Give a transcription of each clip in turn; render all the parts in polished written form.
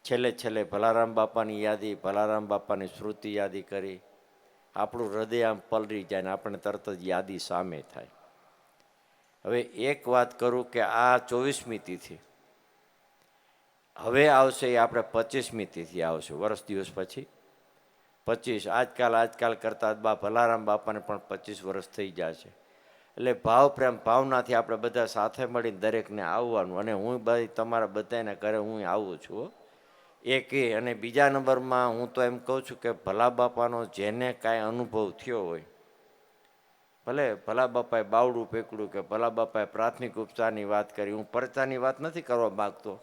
છેલ્લે છેલ્લે ભલારામ બાપાની યાદી, ભલારામ બાપાની શ્રુતિ યાદી કરી આપણું હૃદય આમ પલરી જાય ને આપણે તરત જ યાદી સામે થાય. હવે એક વાત કરું કે આ 24મી તિથિ હવે આવશે એ આપણે 25મી તિથિ આવશે, વર્ષ દિવસ પછી 25. આજકાલ કરતાં બા ભલારામ બાપાને પણ 25 વર્ષ થઈ જશે. એટલે ભાવ પ્રેમ ભાવનાથી આપણે બધા સાથે મળીને દરેકને આવવાનું. અને હું ભાઈ તમારા બધાના ઘરે હું આવું છું એક એ. અને બીજા નંબરમાં હું તો એમ કહું છું કે ભલા બાપાનો જેને કાંઈ અનુભવ થયો હોય, ભલે ભલા બાપાએ બાવડું પેકડું કે ભલા બાપાએ પ્રાથમિક ઉપચારની વાત કરી, હું પરચાની વાત નથી કરવા માગતો,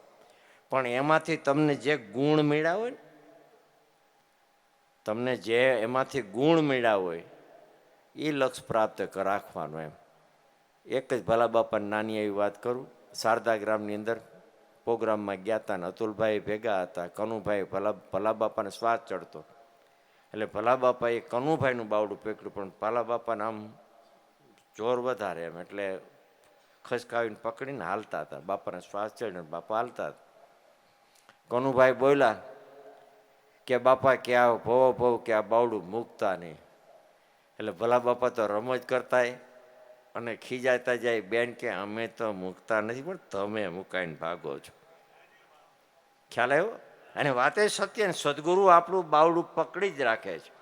પણ એમાંથી તમને જે ગુણ મળ્યા હોય ને, તમને જે એમાંથી ગુણ મળ્યા હોય એ લક્ષ્ય પ્રાપ્ત રાખવાનું એમ. એક જ ભલા બાપાની નાની એવી વાત કરું. શારદા ગ્રામની અંદર પ્રોગ્રામમાં ગયા હતા ને અતુલભાઈ ભેગા હતા. કનુભાઈ ભલા બાપાને શ્વાસ ચડતો એટલે ભલા બાપાએ કનુભાઈનું બાવડું પેકડ્યું, પણ ભલા બાપાને આમ જોર વધારે એમ એટલે ખસકાવીને પકડીને હાલતા હતા. બાપાને શ્વાસ ચડીને બાપા હાલતા હતા. કનુભાઈ બોલ્યા કે બાપા કે આ ભવો કે આ બાવડું મૂકતા નહીં. એટલે ભલા બાપા તો રમજ કરતા અને ખીજાતા જાય, બેન કે અમે તો મૂકતા નથી પણ તમે મુકાઈને ભાગો છો. ખ્યાલ આવ્યો? અને વાત એ સત્ય ને, સદગુરુ આપણું બાવડું પકડી જ રાખે છે.